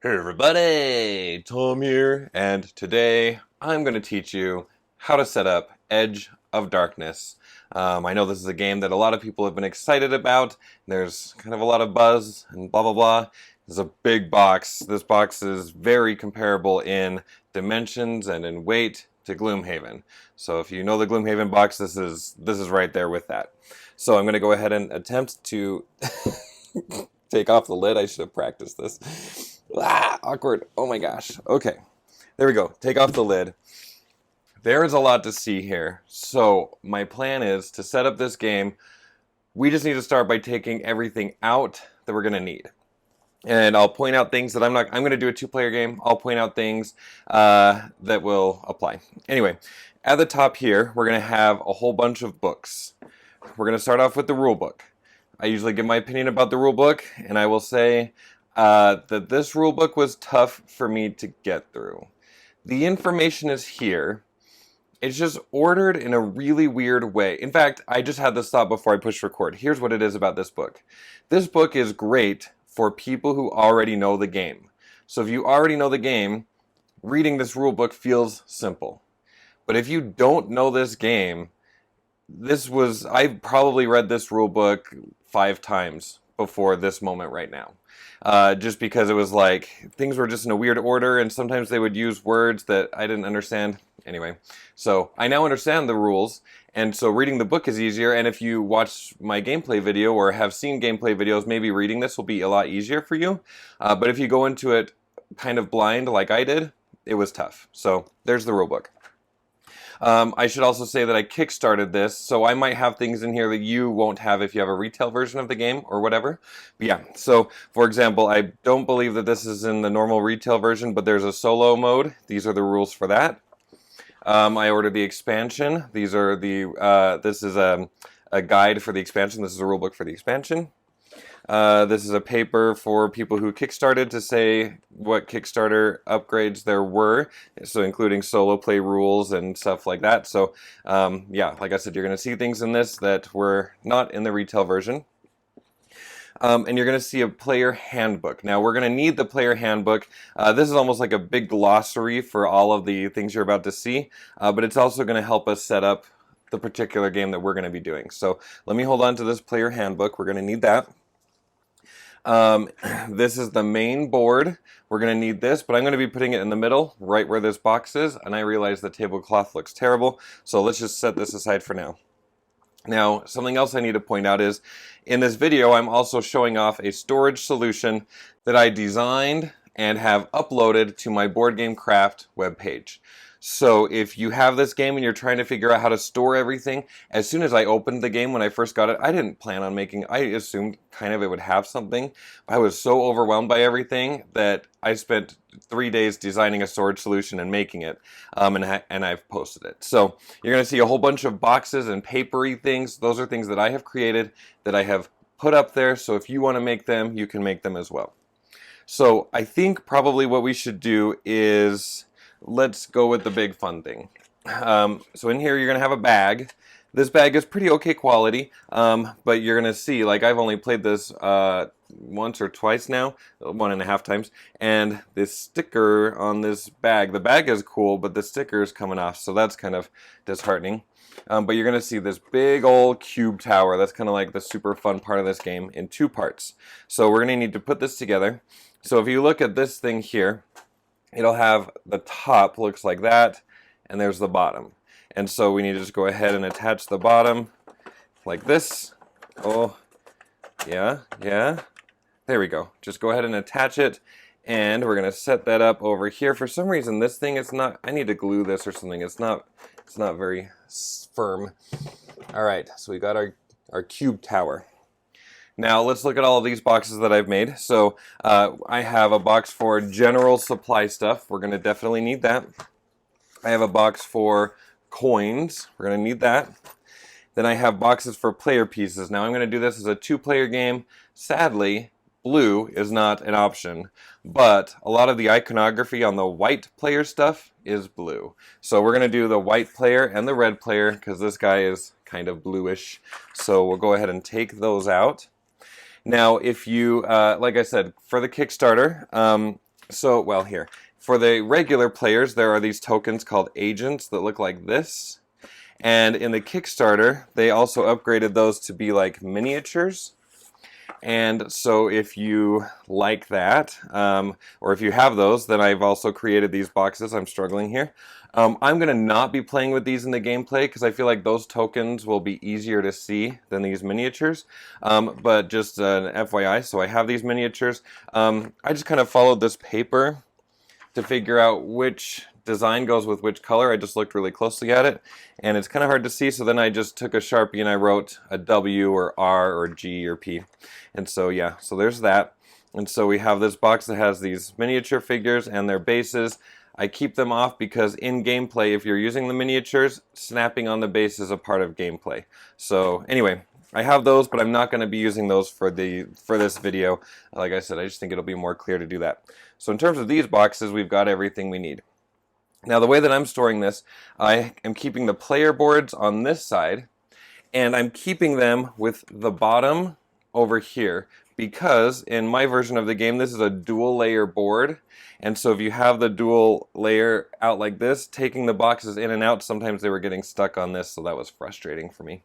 Hey everybody, Tom here, and today I'm going to teach you how to set up Edge of Darkness. I know this is a game that a lot of people have been excited about. There's kind of a lot of buzz and blah blah blah. There's a big box. This box is very comparable in dimensions and in weight to Gloomhaven. So if you know the Gloomhaven box, this is right there with that. So I'm going to go ahead and attempt to take off the lid. I should have practiced this. Ah, awkward. Oh my gosh. Okay. There we go. Take off the lid. There is a lot to see here. So my plan is to set up this game. We just need to start by taking everything out that we're going to need. And I'll point out things that I'm going to do a two-player game. I'll point out things that will apply. Anyway, at the top here, we're going to have a whole bunch of books. We're going to start off with the rule book. I usually give my opinion about the rule book, and I will say that this rule book was tough for me to get through. The information is here. It's just ordered in a really weird way. In fact, I just had this thought before I pushed record. Here's what it is about this book. This book is great for people who already know the game. So if you already know the game, reading this rule book feels simple. But if you don't know this game, I probably read this rule book 5 times before this moment right now. Just because it was like, things were just in a weird order, and sometimes they would use words that I didn't understand. Anyway, so I now understand the rules, and so reading the book is easier, and if you watch my gameplay video or have seen gameplay videos, maybe reading this will be a lot easier for you. But if you go into it kind of blind like I did, it was tough. So there's the rule book. I should also say that I kickstarted this, so I might have things in here that you won't have if you have a retail version of the game or whatever. But yeah, so for example, I don't believe that this is in the normal retail version, but there's a solo mode. These are the rules for that. I ordered the expansion. These are this is a guide for the expansion. This is a rule book for the expansion. This is a paper for people who kickstarted to say what Kickstarter upgrades there were, so including solo play rules and stuff like that. So yeah, like I said, you're going to see things in this that were not in the retail version. And you're going to see a player handbook. Now, we're going to need the player handbook. This is almost like a big glossary for all of the things you're about to see, but it's also going to help us set up the particular game that we're going to be doing. So let me hold on to this player handbook. We're going to need that. This is the main board. We're going to need this, but I'm going to be putting it in the middle, right where this box is, and I realize the tablecloth looks terrible, so let's just set this aside for now. Now, something else I need to point out is, in this video, I'm also showing off a storage solution that I designed and have uploaded to my Board Game Craft webpage. So if you have this game and you're trying to figure out how to store everything, as soon as I opened the game when I first got it, I didn't plan on I assumed kind of it would have something. I was so overwhelmed by everything that I spent 3 days designing a storage solution and making it, and I've posted it. So you're going to see a whole bunch of boxes and papery things. Those are things that I have created, that I have put up there, so if you want to make them, you can make them as well. So I think probably what we should do is, let's go with the big fun thing. So in here you're going to have a bag. This bag is pretty okay quality, but you're going to see, like, I've only played this once or twice now, 1.5 times, and this sticker on this bag, the bag is cool, but the sticker is coming off, so that's kind of disheartening. But you're going to see this big old cube tower. That's kind of like the super fun part of this game in 2 parts. So we're going to need to put this together. So if you look at this thing here, it'll have the top looks like that, and there's the bottom. And so we need to just go ahead and attach the bottom like this. Oh, yeah. There we go. Just go ahead and attach it, and we're going to set that up over here. For some reason, this thing is not, I need to glue this or something. It's not very firm. All right, so we got our cube tower. Now let's look at all of these boxes that I've made. So I have a box for general supply stuff. We're going to definitely need that. I have a box for coins. We're going to need that. Then I have boxes for player pieces. Now I'm going to do this as a 2-player game. Sadly, blue is not an option, but a lot of the iconography on the white player stuff is blue. So we're going to do the white player and the red player because this guy is kind of bluish. So we'll go ahead and take those out. Now, if you, like I said, for the Kickstarter, So, well, here. For the regular players, there are these tokens called agents that look like this. And in the Kickstarter, they also upgraded those to be like miniatures. And so if you like that, or if you have those, then I've also created these boxes. I'm struggling here. I'm going to not be playing with these in the gameplay because I feel like those tokens will be easier to see than these miniatures. But just an FYI, so I have these miniatures. I just kind of followed this paper to figure out which design goes with which color. I just looked really closely at it, and it's kind of hard to see, so then I just took a Sharpie and I wrote a W or R or G or P. And so yeah, so there's that. And so we have this box that has these miniature figures and their bases. I keep them off because in gameplay, if you're using the miniatures, snapping on the base is a part of gameplay. So anyway, I have those, but I'm not going to be using those for this video. Like I said, I just think it'll be more clear to do that. So in terms of these boxes, we've got everything we need. Now the way that I'm storing this, I am keeping the player boards on this side, and I'm keeping them with the bottom over here, because in my version of the game, this is a dual layer board. And so if you have the dual layer out like this, taking the boxes in and out, sometimes they were getting stuck on this, so that was frustrating for me.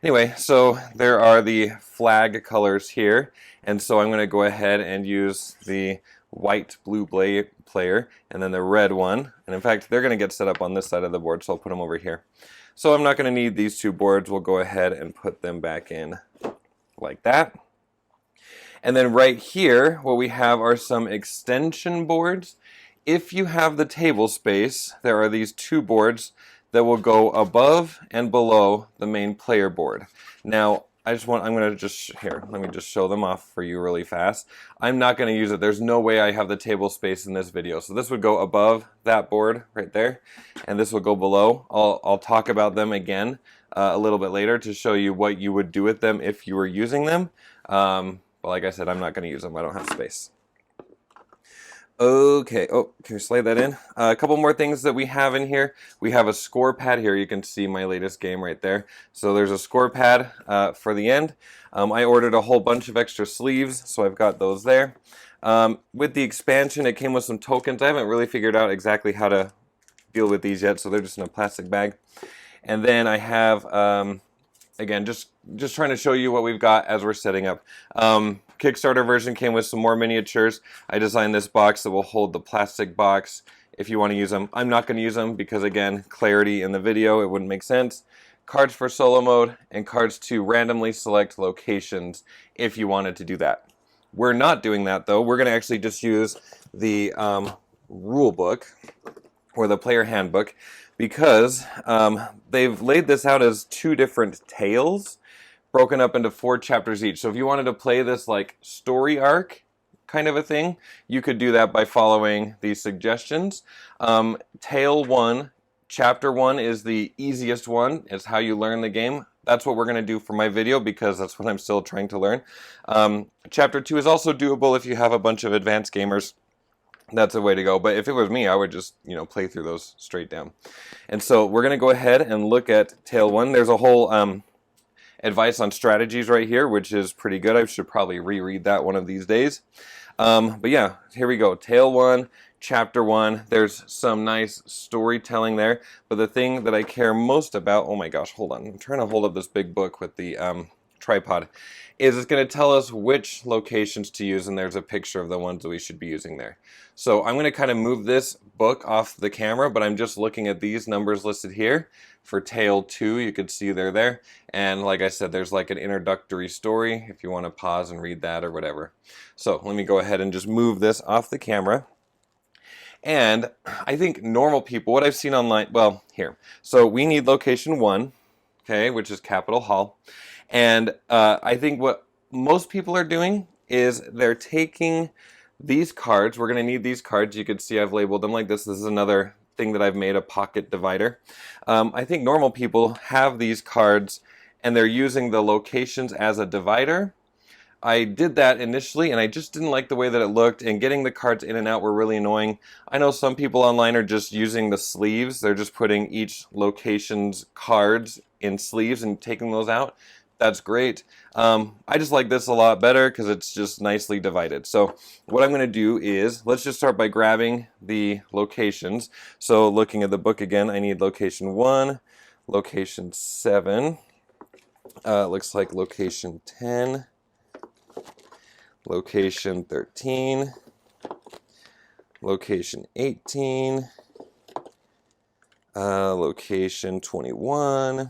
Anyway, so there are the flag colors here, and so I'm going to go ahead and use the white blue player and then the red one, and in fact they're going to get set up on this side of the board, so I'll put them over here. So I'm not going to need these two boards. We'll go ahead and put them back in like that. And then right here what we have are some extension boards. If you have the table space, there are these two boards that will go above and below the main player board. Now let me just show them off for you really fast. I'm not going to use it. There's no way I have the table space in this video. So this would go above that board right there, and this will go below. I'll talk about them again a little bit later to show you what you would do with them if you were using them. But like I said, I'm not going to use them. I don't have space. Okay, oh, can you slide that in? A couple more things that we have in here. We have a score pad here. You can see my latest game right there. So there's a score pad for the end. I ordered a whole bunch of extra sleeves, so I've got those there. With the expansion, it came with some tokens. I haven't really figured out exactly how to deal with these yet, so they're just in a plastic bag. And then I have, again, just trying to show you what we've got as we're setting up. Kickstarter version came with some more miniatures. I designed this box that will hold the plastic box if you want to use them. I'm not going to use them because, again, clarity in the video, it wouldn't make sense. Cards for solo mode and cards to randomly select locations if you wanted to do that. We're not doing that though. We're going to actually just use the rule book or the player handbook because they've laid this out as two different tales broken up into 4 chapters each. So if you wanted to play this like story arc kind of a thing, you could do that by following these suggestions. Tale 1, Chapter 1 is the easiest one. It's how you learn the game. That's what we're going to do for my video because that's what I'm still trying to learn. Chapter 2 is also doable if you have a bunch of advanced gamers. That's a way to go. But if it was me, I would just, play through those straight down. And so we're going to go ahead and look at Tale 1. There's a whole advice on strategies right here, which is pretty good. I should probably reread that one of these days. But yeah, here we go. Tale 1, Chapter 1. There's some nice storytelling there. But the thing that I care most about, oh my gosh, hold on. I'm trying to hold up this big book with the tripod, is it's going to tell us which locations to use, and there's a picture of the ones that we should be using there. So I'm going to kind of move this book off the camera, but I'm just looking at these numbers listed here. For Tale 2, you can see they're there. And like I said, there's like an introductory story if you want to pause and read that or whatever. So let me go ahead and just move this off the camera. And I think normal people, what I've seen online, well, here. So we need location 1, okay, which is Capitol Hall. And I think what most people are doing is they're taking these cards. We're going to need these cards. You can see I've labeled them like this. This is another thing that I've made, a pocket divider. I think normal people have these cards and they're using the locations as a divider. I did that initially and I just didn't like the way that it looked, and getting the cards in and out were really annoying. I know some people online are just using the sleeves. They're just putting each location's cards in sleeves and taking those out. That's great. I just like this a lot better because it's just nicely divided. So what I'm going to do is, let's just start by grabbing the locations. So looking at the book again, I need location 1, location 7, looks like location 10, location 13, location 18, location 21,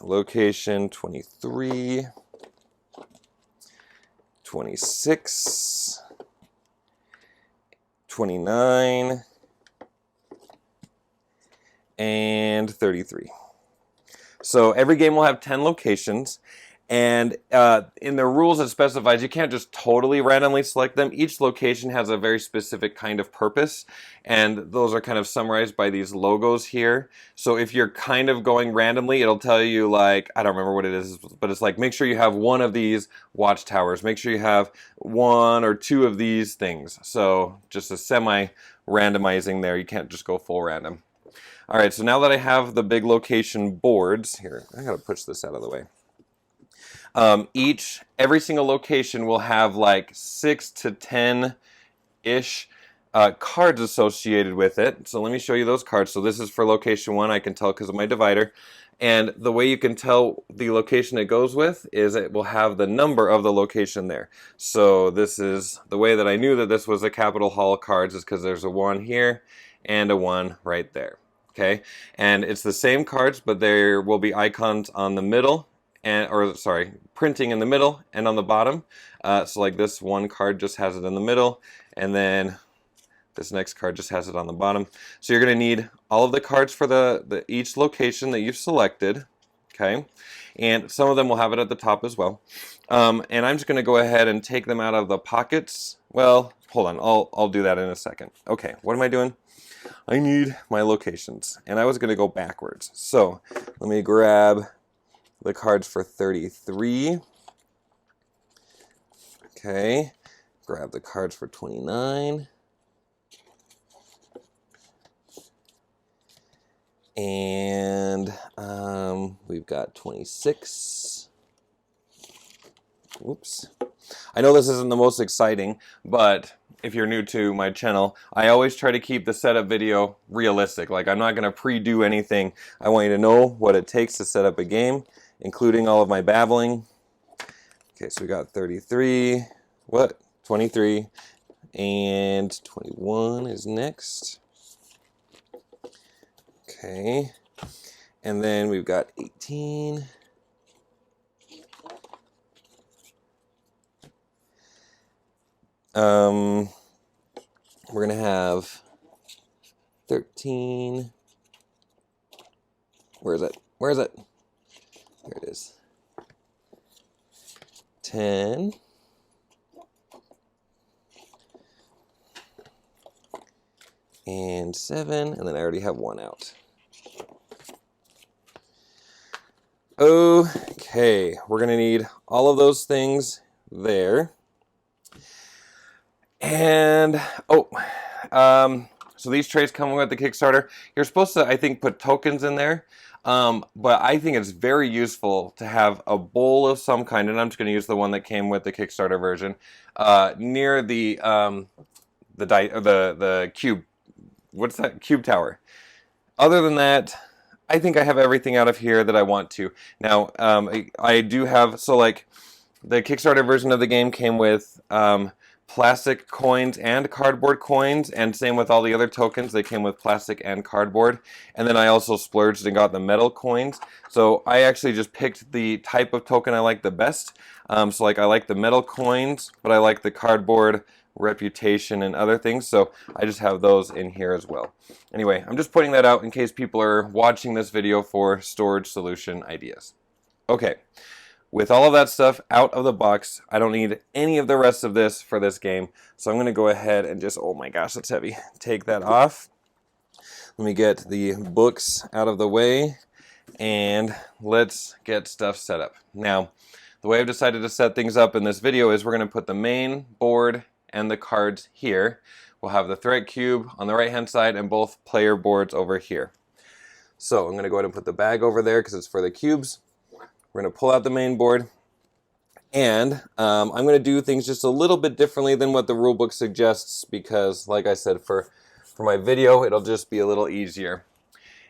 location 23, 26, 29, and 33. So every game will have 10 locations, and in the rules it specifies you can't just totally randomly select them. Each location has a very specific kind of purpose, and those are kind of summarized by these logos here. So if you're kind of going randomly, it'll tell you, like, I don't remember what it is, but it's like, make sure you have one of these watchtowers, make sure you have one or two of these things. So just a semi-randomizing there. You can't just go full random. All right, so now that I have the big location boards here, I gotta push this out of the way. Every single location will have like 6 to 10-ish cards associated with it. So let me show you those cards. So this is for location 1, I can tell because of my divider. And the way you can tell the location it goes with is it will have the number of the location there. So this is the way that I knew that this was a Capital Hall cards, is because there's a 1 here and a 1 right there. Okay, and it's the same cards, but there will be icons on the middle, printing in the middle and on the bottom. So like this one card just has it in the middle, and then this next card just has it on the bottom. So you're going to need all of the cards for each location that you've selected. Okay, and some of them will have it at the top as well. And I'm just going to go ahead and take them out of the pockets. Well, hold on, I'll do that in a second. Okay, what am I doing? I need my locations, and I was going to go backwards. So let me grab the cards for 33. Okay, grab the cards for 29. And we've got 26. Oops. I know this isn't the most exciting, but if you're new to my channel, I always try to keep the setup video realistic. Like, I'm not going to pre-do anything. I want you to know what it takes to set up a game, including all of my babbling. Okay, so we got 33, 23, and 21 is next. Okay, and then we've got 18. We're gonna have 13. Where is it? Where is it? There it is. 10. And 7, and then I already have 1 out. Okay, we're gonna need all of those things there. And, so these trays come with the Kickstarter. You're supposed to, I think, put tokens in there. But I think it's very useful to have a bowl of some kind, and I'm just going to use the one that came with the Kickstarter version, near the cube. What's that? Cube tower. Other than that, I think I have everything out of here that I want to. Now, I do have, so like, the Kickstarter version of the game came with plastic coins and cardboard coins, and same with all the other tokens. They came with plastic and cardboard. And then I also splurged and got the metal coins. So I actually just picked the type of token I like the best. So like, I like the metal coins, but I like the cardboard, reputation, and other things. So I just have those in here as well. Anyway, I'm just pointing that out in case people are watching this video for storage solution ideas. Okay. With all of that stuff out of the box, I don't need any of the rest of this for this game. So I'm going to go ahead and just, oh my gosh, that's heavy. Take that off. Let me get the books out of the way, and let's get stuff set up. Now, the way I've decided to set things up in this video is we're going to put the main board and the cards here. We'll have the threat cube on the right hand side and both player boards over here. So I'm going to go ahead and put the bag over there because it's for the cubes. We're going to pull out the main board. And I'm going to do things just a little bit differently than what the rulebook suggests because, like I said, for my video, it'll just be a little easier.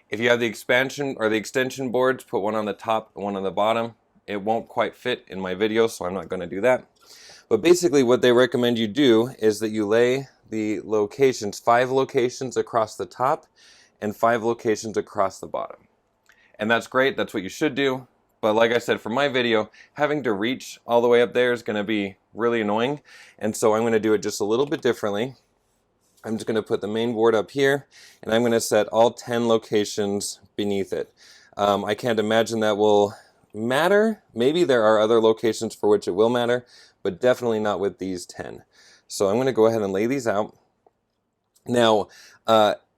If you have the expansion or the extension boards, put one on the top and one on the bottom. It won't quite fit in my video, so I'm not going to do that. But basically what they recommend you do is that you lay the locations, 5 locations across the top and 5 locations across the bottom. And that's great, that's what you should do. But like I said, for my video, having to reach all the way up there is going to be really annoying. And so I'm going to do it just a little bit differently. I'm just going to put the main board up here, and I'm going to set all 10 locations beneath it. I can't imagine that will matter. Maybe there are other locations for which it will matter, but definitely not with these 10. So I'm going to go ahead and lay these out. Now,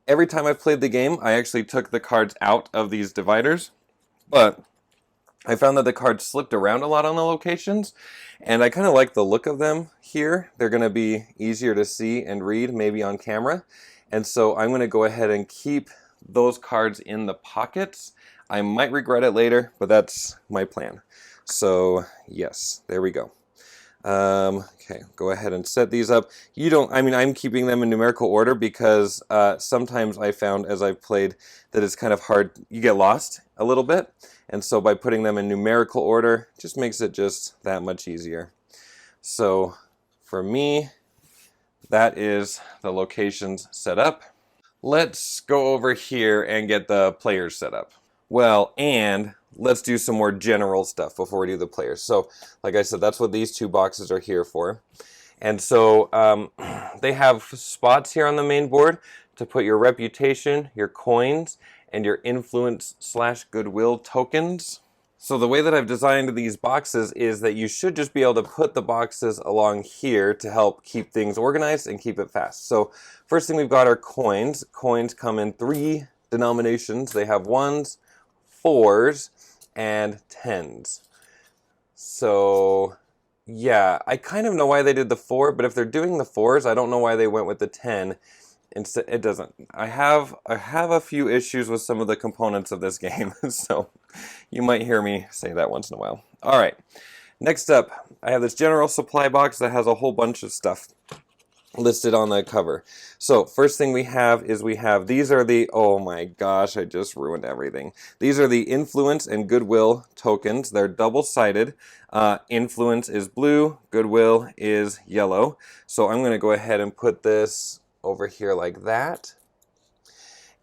every time I've played the game, I actually took the cards out of these dividers, but I found that the cards slipped around a lot on the locations, and I kind of like the look of them here. They're going to be easier to see and read maybe on camera, and so I'm going to go ahead and keep those cards in the pockets. I might regret it later, but that's my plan. So yes, there we go. Okay, go ahead and set these up. I'm keeping them in numerical order because sometimes I found as I've played that it's kind of hard, you get lost a little bit. And so by putting them in numerical order, just makes it just that much easier. So for me, that is the locations set up. Let's go over here and get the players set up. Well, and let's do some more general stuff before we do the players. So, like I said, that's what these 2 boxes are here for. And so they have spots here on the main board to put your reputation, your coins, and your influence/goodwill tokens. So the way that I've designed these boxes is that you should just be able to put the boxes along here to help keep things organized and keep it fast. So first thing we've got are coins. Coins come in 3 denominations. They have 1s, 4s, and 10s. So yeah, I kind of know why they did the 4, but if they're doing the 4s, I don't know why they went with the 10. Instead, it doesn't. I have a few issues with some of the components of this game, so you might hear me say that once in a while. All right, next up, I have this general supply box that has a whole bunch of stuff listed on the cover. So first thing we have is these are the, oh my gosh, I just ruined everything. These are the influence and goodwill tokens. They're double-sided. Influence is blue, goodwill is yellow. So I'm going to go ahead and put this over here like that.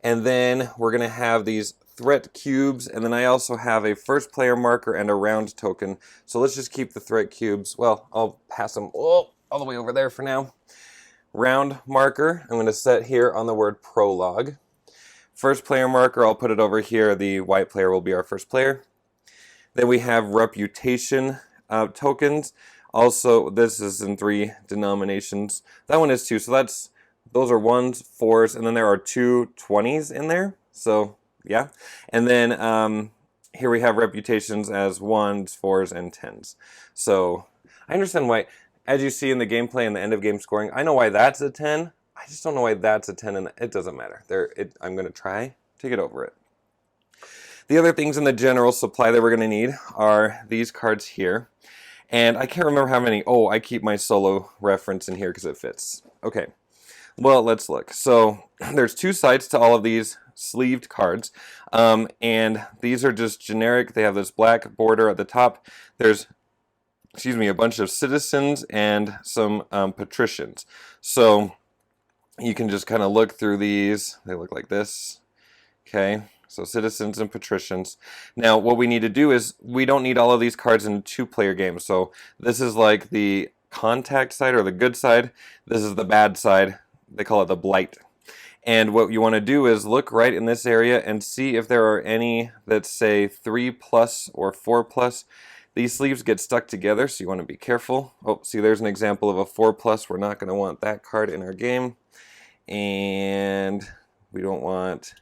And then we're going to have these threat cubes, and then I also have a first player marker and a round token. So let's just keep the threat cubes. Well, I'll pass them all the way over there for now. Round marker, I'm going to set here on the word prologue. First player marker, I'll put it over here. The white player will be our first player. Then we have reputation tokens. Also, this is in 3 denominations. That one is 2, so those are 1s, 4s, and then there are 2 20s in there. So yeah. And then here we have reputations as 1s, 4s, and 10s. So I understand why. As you see in the gameplay and the end of game scoring, I know why that's a 10. I just don't know why that's a 10, and it doesn't matter. I'm going to try to get over it. The other things in the general supply that we're going to need are these cards here. And I can't remember how many. Oh, I keep my solo reference in here because it fits. Okay. Well, let's look. So there's 2 sides to all of these sleeved cards. And these are just generic. They have this black border at the top. There's a bunch of citizens and some patricians. So you can just kind of look through these. They look like this. Okay, so citizens and patricians. Now, what we need to do is we don't need all of these cards in a 2-player game. So this is like the contact side or the good side. This is the bad side. They call it the blight. And what you want to do is look right in this area and see if there are any that say 3+ or 4+. These sleeves get stuck together, so you want to be careful. Oh, see, there's an example of a 4+. We're not going to want that card in our game. And we don't want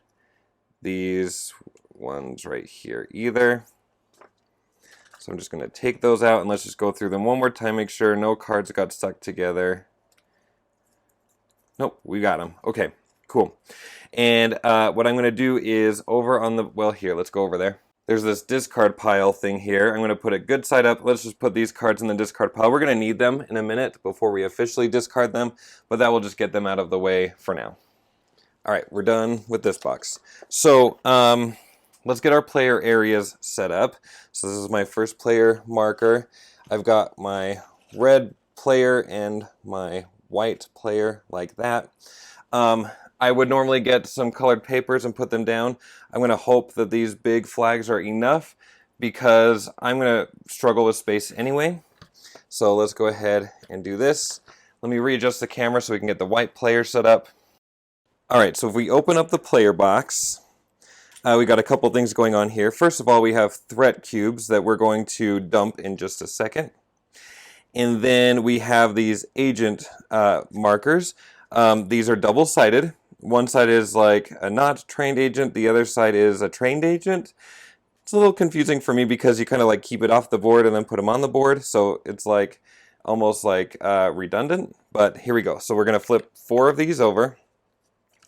these ones right here either. So I'm just going to take those out, and let's just go through them one more time, make sure no cards got stuck together. Nope, we got them. Okay. Cool. And what I'm going to do is over on the, well, here, let's go over there. There's this discard pile thing here. I'm going to put it good side up. Let's just put these cards in the discard pile. We're going to need them in a minute before we officially discard them, but that will just get them out of the way for now. All right, we're done with this box. So let's get our player areas set up. So this is my first player marker. I've got my red player and my white player like that. I would normally get some colored papers and put them down. I'm going to hope that these big flags are enough because I'm going to struggle with space anyway. So let's go ahead and do this. Let me readjust the camera so we can get the white player set up. All right, so if we open up the player box, we got a couple things going on here. First of all, we have threat cubes that we're going to dump in just a second. And then we have these agent markers. These are double-sided. One side is like a not trained agent, the other side is a trained agent. It's a little confusing for me because you kind of like keep it off the board and then put them on the board, so it's like almost like redundant, but here we go. So we're going to flip 4 of these over.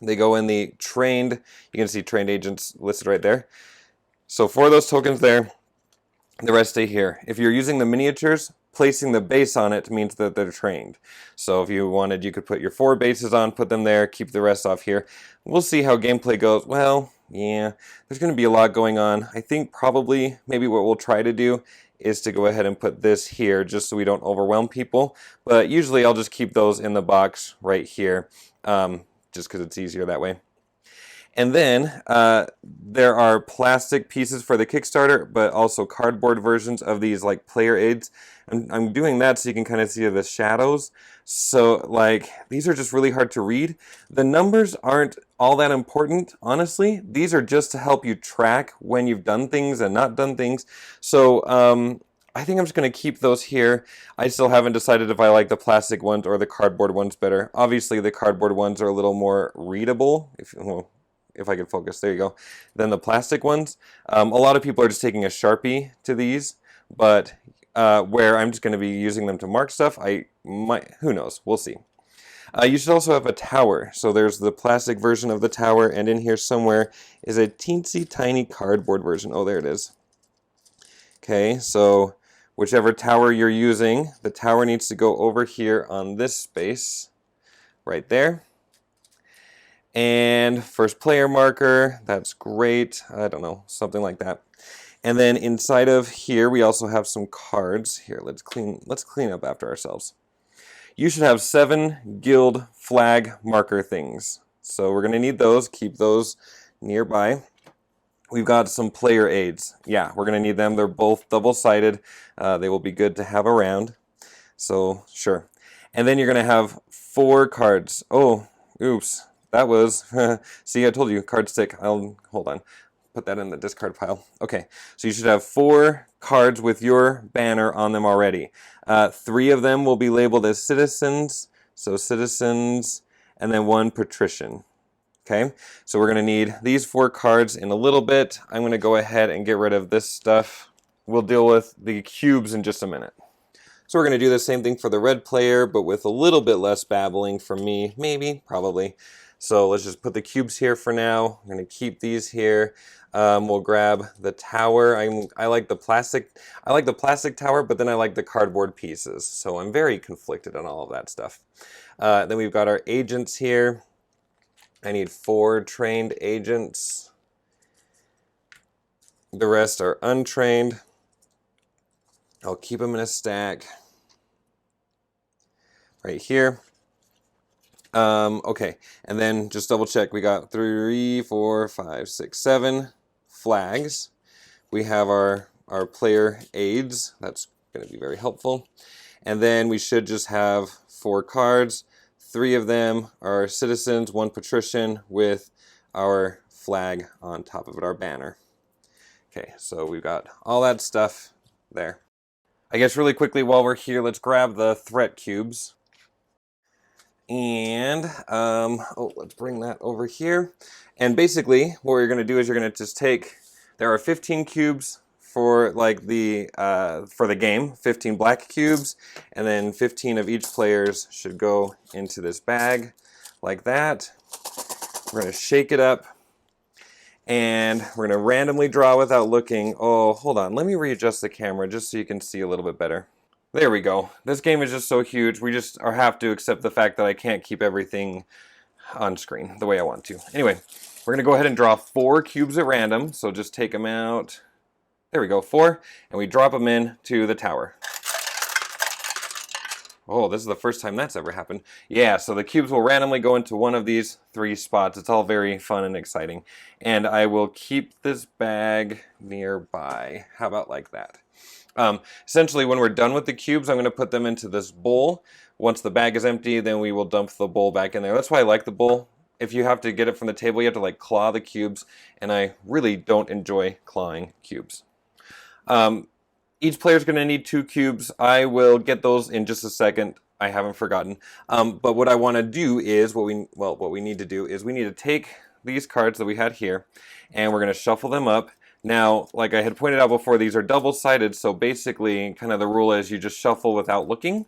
They go in the trained, you can see trained agents listed right there. So 4 of those tokens there, the rest stay here. If you're using the miniatures, placing the base on it means that they're trained. So if you wanted, you could put your 4 bases on, put them there, keep the rest off here. We'll see how gameplay goes. Well, yeah, there's going to be a lot going on. I think probably maybe what we'll try to do is to go ahead and put this here just so we don't overwhelm people. But usually I'll just keep those in the box right here just because it's easier that way. And then there are plastic pieces for the Kickstarter, but also cardboard versions of these like player aids. I'm doing that so you can kind of see the shadows. So like these are just really hard to read. The numbers aren't all that important, honestly. These are just to help you track when you've done things and not done things. So I think I'm just going to keep those here. I still haven't decided if I like the plastic ones or the cardboard ones better. Obviously the cardboard ones are a little more readable. If I could focus, there you go. Then the plastic ones, a lot of people are just taking a Sharpie to these, but where I'm just going to be using them to mark stuff, I might, who knows, we'll see. You should also have a tower. So there's the plastic version of the tower, and in here somewhere is a teensy tiny cardboard version. Oh, there it is. Okay, so whichever tower you're using, the tower needs to go over here on this space, right there. And first player marker, that's great. I don't know, something like that. And then inside of here, we also have some cards. Here, let's clean up after ourselves. You should have 7 guild flag marker things. So we're going to need those. Keep those nearby. We've got some player aids. Yeah, we're going to need them. They're both double-sided. They will be good to have around. So, sure. And then you're going to have 4 cards. Oh, oops. That was, see, I told you, card stick. Hold on. Put that in the discard pile. Okay, so you should have 4 cards with your banner on them already. 3 of them will be labeled as citizens. So citizens, and then 1 patrician. Okay, so we're going to need these 4 cards in a little bit. I'm going to go ahead and get rid of this stuff. We'll deal with the cubes in just a minute. So we're going to do the same thing for the red player, but with a little bit less babbling from me. Maybe, probably. So let's just put the cubes here for now. I'm going to keep these here. We'll grab the tower. I like the plastic. I like the plastic tower, but then I like the cardboard pieces. So I'm very conflicted on all of that stuff. Then we've got our agents here. I need 4 trained agents. The rest are untrained. I'll keep them in a stack right here. Okay, and then just double check. We got 3, 4, 5, 6, 7 flags. We have our player aids. That's going to be very helpful. And then we should just have 4 cards. 3 of them are citizens, 1 patrician with our flag on top of it, our banner. Okay, so we've got all that stuff there. I guess really quickly while we're here, let's grab the threat cubes. And, let's bring that over here. And basically, what you're going to do is you're going to just take, there are 15 cubes for like for the game, 15 black cubes, and then 15 of each player's should go into this bag like that. We're going to shake it up. And we're going to randomly draw without looking. Oh, hold on. Let me readjust the camera just so you can see a little bit better. There we go. This game is just so huge. We just have to accept the fact that I can't keep everything on screen the way I want to. Anyway, we're going to go ahead and draw 4 cubes at random. So just take them out. There we go, 4. And we drop them in to the tower. Oh, this is the first time that's ever happened. Yeah, so the cubes will randomly go into one of these 3 spots. It's all very fun and exciting. And I will keep this bag nearby. How about like that? Essentially, when we're done with the cubes, I'm going to put them into this bowl. Once the bag is empty, then we will dump the bowl back in there. That's why I like the bowl. If you have to get it from the table, you have to like claw the cubes. And I really don't enjoy clawing cubes. Each player is going to need 2 cubes. I will get those in just a second. I haven't forgotten. But what I want to do is, what we need to do is we need to take these cards that we had here, and we're going to shuffle them up. Now, like I had pointed out before, these are double-sided, so basically, kind of the rule is you just shuffle without looking.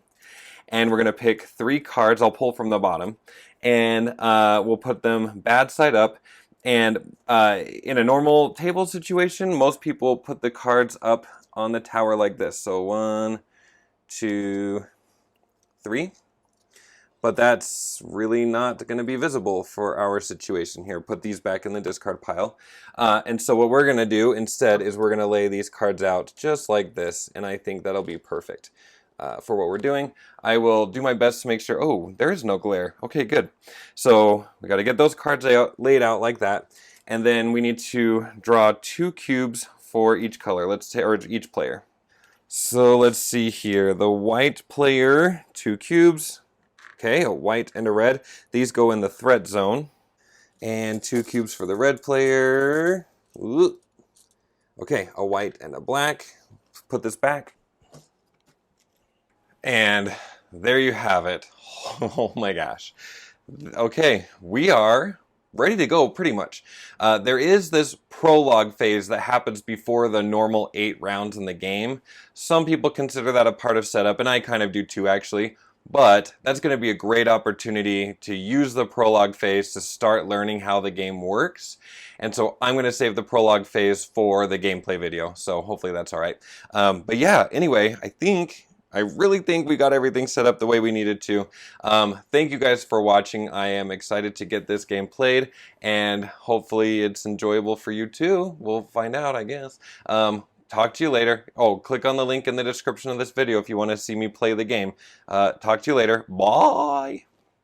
And we're going to pick 3 cards. I'll pull from the bottom, and we'll put them bad side up. And in a normal table situation, most people put the cards up on the tower like this. So 1, 2, 3. But that's really not going to be visible for our situation here. Put these back in the discard pile. And so what we're going to do instead is we're going to lay these cards out just like this. And I think that'll be perfect for what we're doing. I will do my best to make sure, oh, there is no glare. Okay, good. So we got to get those cards laid out like that. And then we need to draw 2 cubes for each color, or each player. So let's see here. The white player, 2 cubes. Okay, a white and a red. These go in the threat zone. And 2 cubes for the red player. Ooh. Okay, a white and a black. Put this back. And there you have it. Oh my gosh. Okay, we are ready to go pretty much. There is this prologue phase that happens before the normal 8 rounds in the game. Some people consider that a part of setup, and I kind of do too actually. But that's going to be a great opportunity to use the prologue phase to start learning how the game works. And so I'm going to save the prologue phase for the gameplay video. So hopefully that's all right. But yeah, anyway, I really think we got everything set up the way we needed to. Thank you guys for watching. I am excited to get this game played, and hopefully it's enjoyable for you too. We'll find out, I guess. Talk to you later. Oh, click on the link in the description of this video if you want to see me play the game. Talk to you later. Bye!